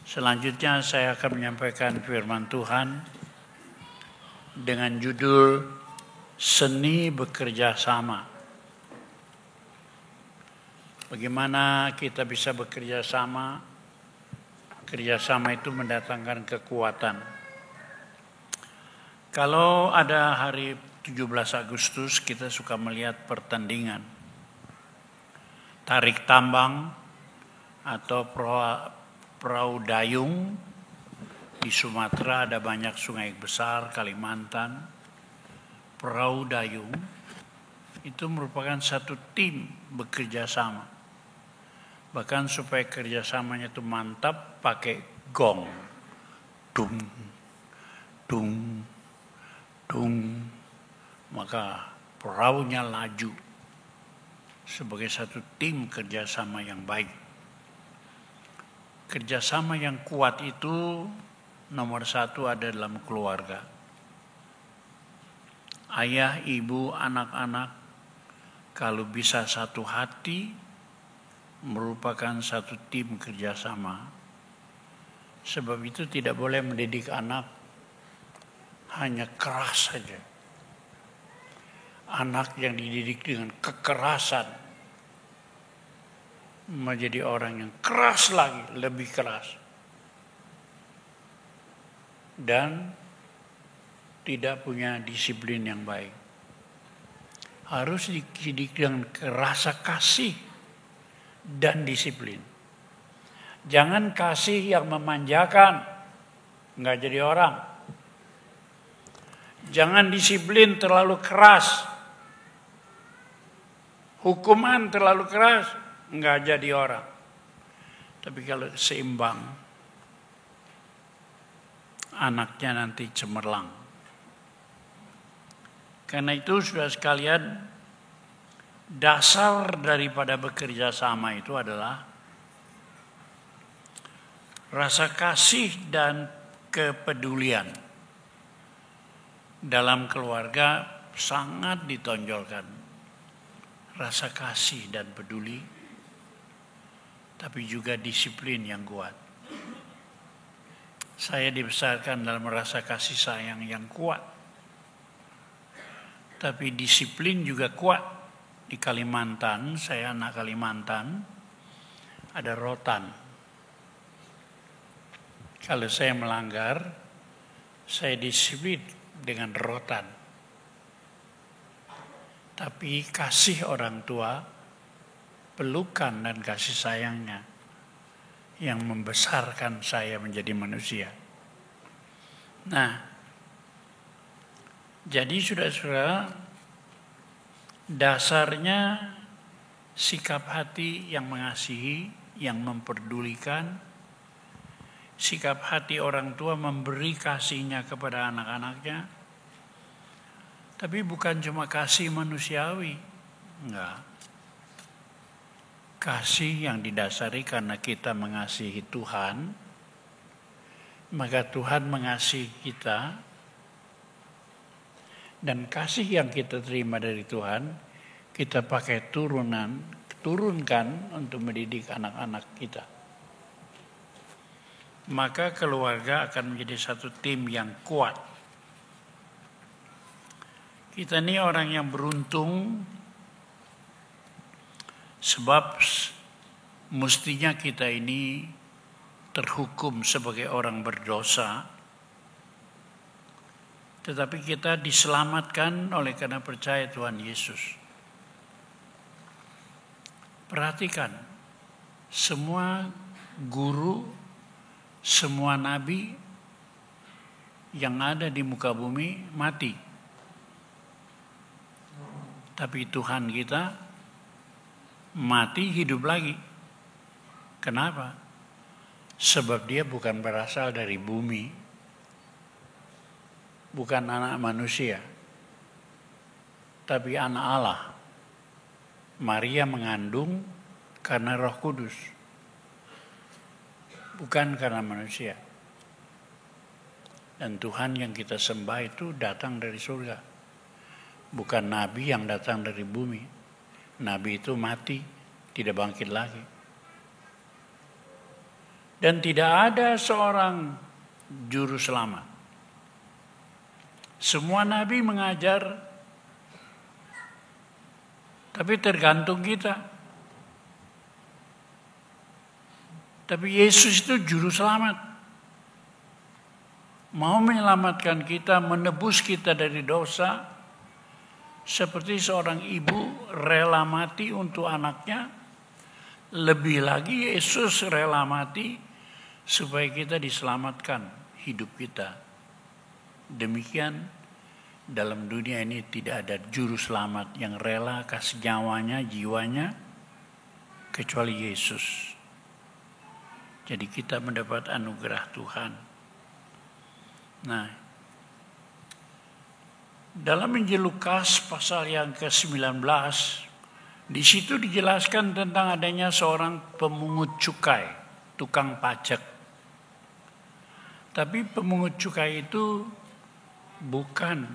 Selanjutnya saya akan menyampaikan firman Tuhan dengan judul Seni Bekerja Sama. Bagaimana kita bisa bekerja sama? Kerjasama itu mendatangkan kekuatan. Kalau ada hari 17 Agustus kita suka melihat pertandingan tarik tambang atau perahu dayung. Di Sumatera ada banyak sungai besar, Kalimantan. Perahu dayung itu merupakan satu tim bekerja sama. Bahkan supaya kerjasamanya itu mantap pakai gong. Dung, dung, dung. Maka perahunya laju sebagai satu tim kerjasama yang baik. Kerjasama yang kuat itu nomor satu ada dalam keluarga. Ayah, ibu, anak-anak kalau bisa satu hati merupakan satu tim kerjasama. Sebab itu tidak boleh mendidik anak hanya keras saja. Anak yang dididik dengan kekerasan menjadi orang yang keras lagi, lebih keras. Dan tidak punya disiplin yang baik. Harus dididik dengan rasa kasih dan disiplin. Jangan kasih yang memanjakan, nggak jadi orang. Jangan disiplin terlalu keras. Hukuman terlalu keras, nggak jadi orang. Tapi kalau seimbang, anaknya nanti cemerlang. Karena itu sudah sekalian, dasar daripada bekerja sama itu adalah rasa kasih dan kepedulian. Dalam keluarga sangat ditonjolkan rasa kasih dan peduli, tapi juga disiplin yang kuat. Saya dibesarkan dalam rasa kasih sayang yang kuat, tapi disiplin juga kuat. Di Kalimantan, saya anak Kalimantan, ada rotan. Kalau saya melanggar, saya disiplin dengan rotan. Tapi kasih orang tua, pelukan dan kasih sayangnya yang membesarkan saya menjadi manusia. Nah, jadi saudara-saudara, dasarnya sikap hati yang mengasihi, yang memperdulikan, sikap hati orang tua memberi kasihnya kepada anak-anaknya. Tapi bukan cuma kasih manusiawi, enggak. Kasih yang didasari karena kita mengasihi Tuhan, maka Tuhan mengasihi kita, dan kasih yang kita terima dari Tuhan, kita pakai turunkan untuk mendidik anak-anak kita. Maka keluarga akan menjadi satu tim yang kuat. Kita ini orang yang beruntung, sebab mestinya kita ini terhukum sebagai orang berdosa, tetapi kita diselamatkan oleh karena percaya Tuhan Yesus. Perhatikan, semua guru, semua nabi yang ada di muka bumi mati. Tapi Tuhan kita mati hidup lagi. Kenapa? Sebab dia bukan berasal dari bumi. Bukan anak manusia. Tapi anak Allah. Maria mengandung karena Roh Kudus. Bukan karena manusia. Dan Tuhan yang kita sembah itu datang dari surga. Bukan nabi yang datang dari bumi. Nabi itu mati, tidak bangkit lagi. Dan tidak ada seorang juru selamat. Semua nabi mengajar, tapi tergantung kita. Tapi Yesus itu juru selamat. Mau menyelamatkan kita, menebus kita dari dosa. Seperti seorang ibu rela mati untuk anaknya. Lebih lagi Yesus rela mati supaya kita diselamatkan hidup kita. Demikian dalam dunia ini tidak ada juru selamat yang rela kasih nyawanya, jiwanya, kecuali Yesus. Jadi kita mendapat anugerah Tuhan. Nah, dalam Injil Lukas pasal yang ke-19, di situ dijelaskan tentang adanya seorang pemungut cukai, tukang pajak. Tapi pemungut cukai itu bukan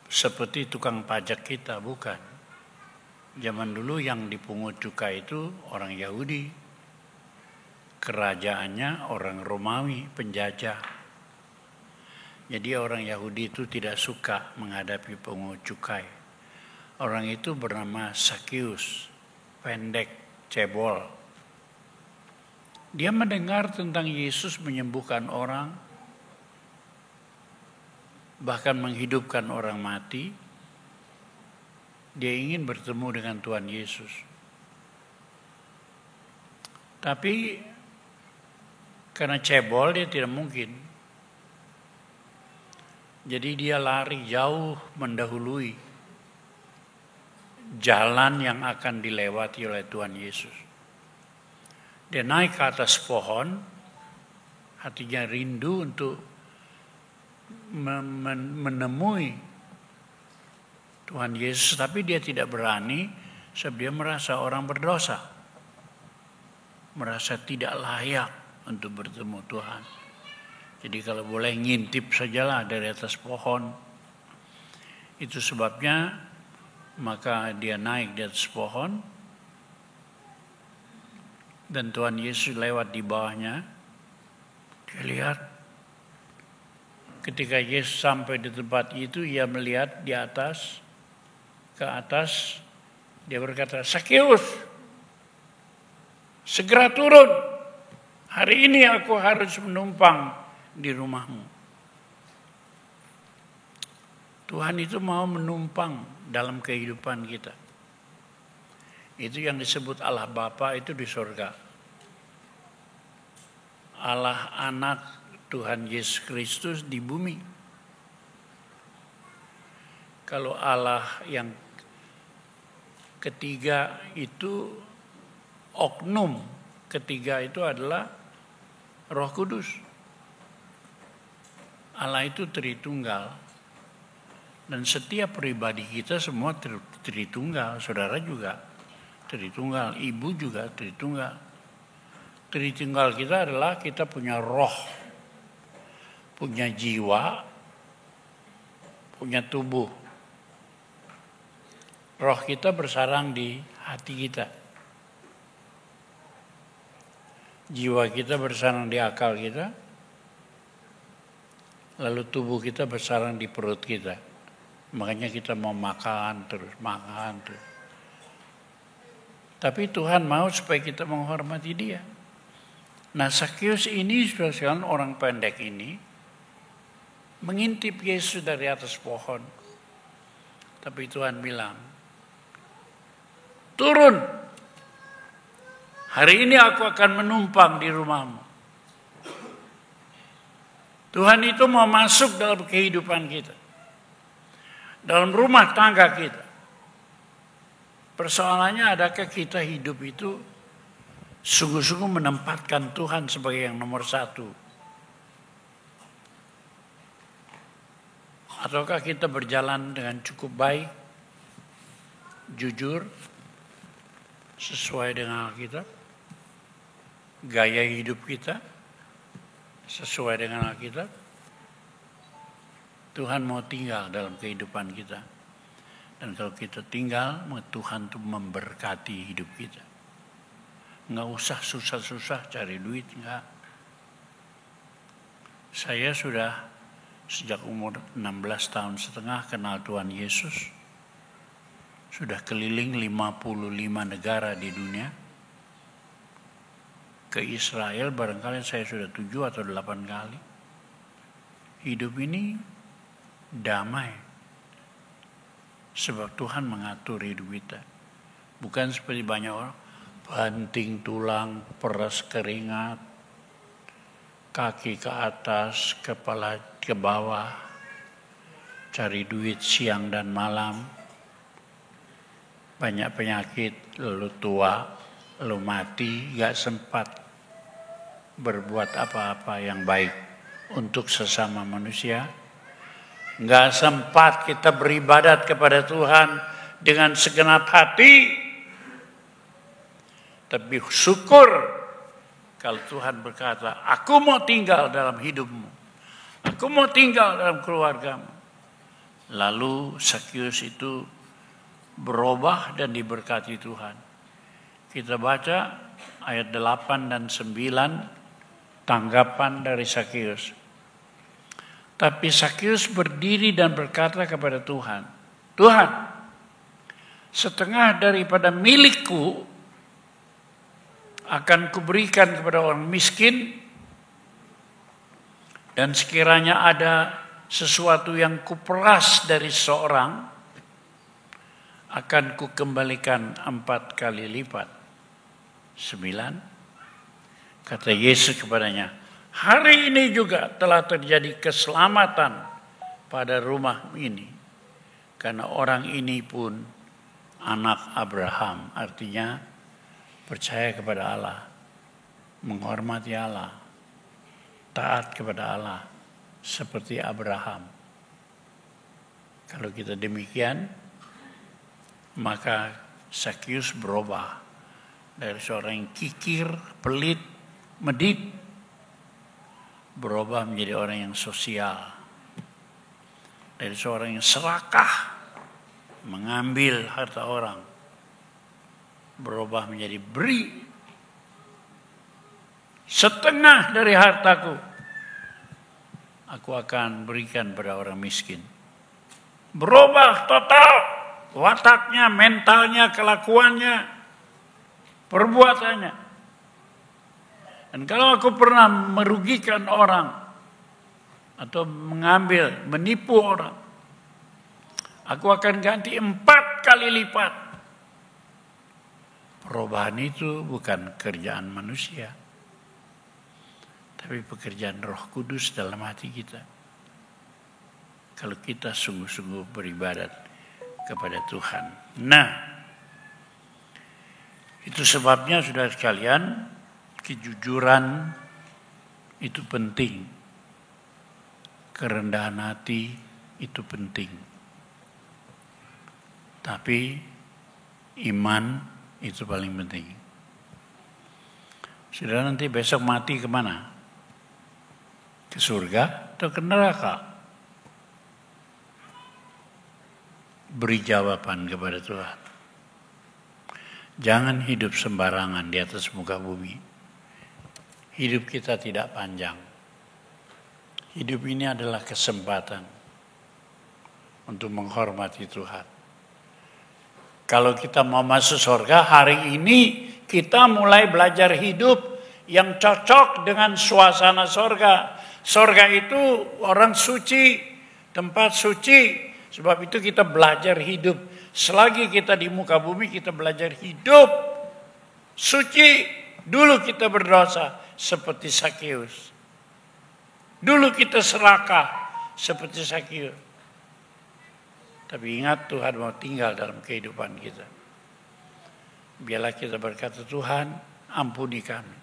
seperti tukang pajak kita, bukan. Zaman dulu yang dipungut cukai itu orang Yahudi. Kerajaannya orang Romawi, penjajah. Jadi orang Yahudi itu tidak suka menghadapi pemungut cukai. Orang itu bernama Sakius, pendek, cebol. Dia mendengar tentang Yesus menyembuhkan orang, bahkan menghidupkan orang mati. Dia ingin bertemu dengan Tuhan Yesus. Tapi karena cebol dia tidak mungkin. Jadi dia lari jauh mendahului jalan yang akan dilewati oleh Tuhan Yesus. Dia naik ke atas pohon, hatinya rindu untuk menemui Tuhan Yesus, tapi dia tidak berani sebab dia merasa orang berdosa, merasa tidak layak untuk bertemu Tuhan. Jadi kalau boleh ngintip sajalah dari atas pohon. Itu sebabnya maka dia naik di atas pohon. Dan Tuhan Yesus lewat di bawahnya. Dia lihat. Ketika Yesus sampai di tempat itu, ia melihat di atas. Ke atas. Dia berkata, Sakius, segera turun. Hari ini aku harus menumpang di rumahmu. Tuhan itu mau menumpang dalam kehidupan kita. Itu yang disebut Allah Bapa itu di surga. Allah Anak Tuhan Yesus Kristus di bumi. Kalau Allah yang ketiga itu oknum. Ketiga itu adalah Roh Kudus. Allah itu Tritunggal. Dan setiap pribadi kita semua Tritunggal. Saudara juga Tritunggal, ibu juga Tritunggal. Tritunggal kita adalah kita punya roh, punya jiwa, punya tubuh. Roh kita bersarang di hati kita. Jiwa kita bersarang di akal kita. Lalu tubuh kita bersarang di perut kita. Makanya kita mau makan terus. Tapi Tuhan mau supaya kita menghormati dia. Nah, Sakius ini, saudara, orang pendek ini, mengintip Yesus dari atas pohon. Tapi Tuhan bilang, turun. Hari ini aku akan menumpang di rumahmu. Tuhan itu mau masuk dalam kehidupan kita. Dalam rumah tangga kita. Persoalannya adakah kita hidup itu sungguh-sungguh menempatkan Tuhan sebagai yang nomor satu? Ataukah kita berjalan dengan cukup baik, jujur, sesuai dengan Alkitab, gaya hidup kita sesuai dengan Alkitab? Tuhan mau tinggal dalam kehidupan kita. Dan kalau kita tinggal, Tuhan itu memberkati hidup kita. Nggak usah susah-susah cari duit, nggak. Saya sudah sejak umur 16 tahun setengah kenal Tuhan Yesus. Sudah keliling 55 negara di dunia. Ke Israel barangkali saya sudah 7 atau 8 kali. Hidup ini damai. Sebab Tuhan mengatur hidup kita. Bukan seperti banyak orang, banting tulang, peras keringat, kaki ke atas, kepala ke bawah, cari duit siang dan malam, banyak penyakit, lalu tua, lalu mati, gak sempat berbuat apa-apa yang baik untuk sesama manusia. Gak sempat kita beribadat kepada Tuhan dengan segenap hati. Tapi syukur kalau Tuhan berkata, aku mau tinggal dalam hidupmu. Aku mau tinggal dalam keluargamu. Lalu Sakyus itu berubah dan diberkati Tuhan. Kita baca ayat 8 dan 9 tanggapan dari Sakyus. Tapi Sakyus berdiri dan berkata kepada Tuhan, Tuhan, setengah daripada milikku akan kuberikan kepada orang miskin, dan sekiranya ada sesuatu yang kuperas dari seorang, akan kukembalikan 4 kali lipat. 9. Kata Yesus kepadanya, hari ini juga telah terjadi keselamatan pada rumah ini. Karena orang ini pun anak Abraham. Artinya percaya kepada Allah, menghormati Allah, taat kepada Allah seperti Abraham. Kalau kita demikian, maka Sakyus berubah dari seorang yang kikir, pelit, medit, berubah menjadi orang yang sosial. Dari seorang yang serakah, mengambil harta orang, berubah menjadi beri. Setengah dari hartaku aku akan berikan pada orang miskin. Berubah total wataknya, mentalnya, kelakuannya, perbuatannya. Dan kalau aku pernah merugikan orang atau mengambil, menipu orang, aku akan ganti 4 kali lipat. Perubahan itu bukan kerjaan manusia, tapi pekerjaan Roh Kudus dalam hati kita. Kalau kita sungguh-sungguh beribadat kepada Tuhan. Nah, itu sebabnya saudara sekalian, kejujuran itu penting. Kerendahan hati itu penting. Tapi iman itu paling penting. Saudara nanti besok mati kemana? Ke surga atau ke neraka? Beri jawaban kepada Tuhan. Jangan hidup sembarangan di atas muka bumi. Hidup kita tidak panjang. Hidup ini adalah kesempatan untuk menghormati Tuhan. Kalau kita mau masuk surga, hari ini kita mulai belajar hidup yang cocok dengan suasana surga. Surga itu orang suci, tempat suci. Sebab itu kita belajar hidup. Selagi kita di muka bumi, kita belajar hidup suci. Dulu kita berdosa seperti Sakyus. Dulu kita serakah seperti Sakyus. Tapi ingat, Tuhan mau tinggal dalam kehidupan kita. Biarlah kita berkata, Tuhan ampuni kami.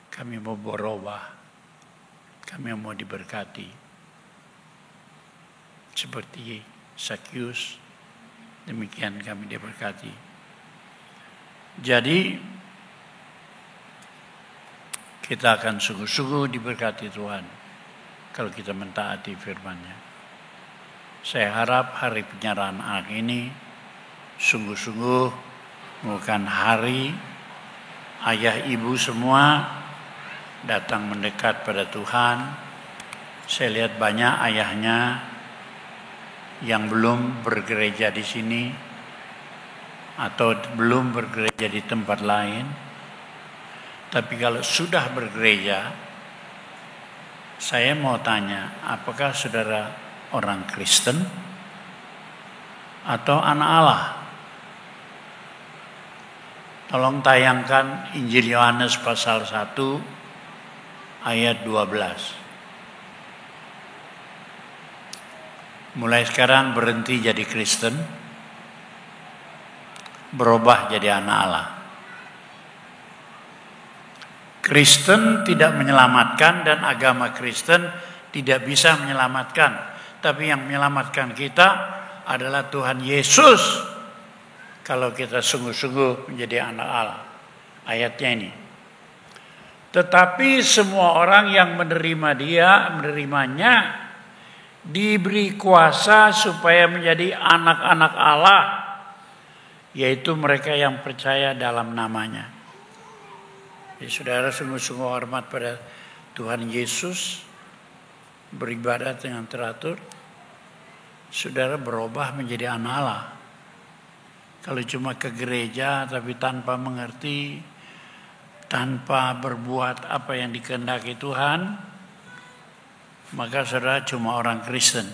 Kami mau berubah. Kami mau diberkati. Seperti Sakyus, demikian kami diberkati. Jadi, kita akan sungguh-sungguh diberkati Tuhan kalau kita mentaati firman-Nya. Saya harap hari penyerahan anak ini sungguh-sungguh bukan hari ayah ibu semua datang mendekat pada Tuhan. Saya lihat banyak ayahnya yang belum bergereja di sini atau belum bergereja di tempat lain. Tapi kalau sudah bergereja, saya mau tanya, apakah saudara orang Kristen atau anak Allah? Tolong tayangkan Injil Yohanes pasal 1 ayat 12. Mulai sekarang berhenti jadi Kristen, berubah jadi anak Allah. Kristen tidak menyelamatkan dan agama Kristen tidak bisa menyelamatkan. Tapi yang menyelamatkan kita adalah Tuhan Yesus. Kalau kita sungguh-sungguh menjadi anak Allah. Ayatnya ini. Tetapi semua orang yang menerimanya, diberi kuasa supaya menjadi anak-anak Allah. Yaitu mereka yang percaya dalam namanya. Jadi saudara sungguh-sungguh hormat pada Tuhan Yesus. Beribadat dengan teratur. Saudara berubah menjadi anak Allah. Kalau cuma ke gereja tapi tanpa mengerti, tanpa berbuat apa yang dikehendaki Tuhan, maka saudara cuma orang Kristen.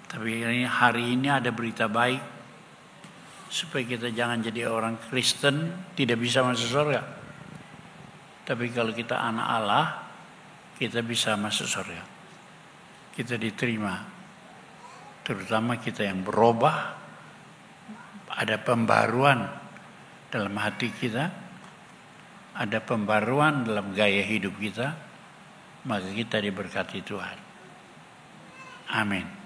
Tapi hari ini ada berita baik, supaya kita jangan jadi orang Kristen tidak bisa masuk surga. Tapi kalau kita anak Allah, kita bisa masuk surga. Kita diterima. Terutama kita yang berubah, ada pembaruan dalam hati kita, ada pembaruan dalam gaya hidup kita, maka kita diberkati Tuhan. Amin.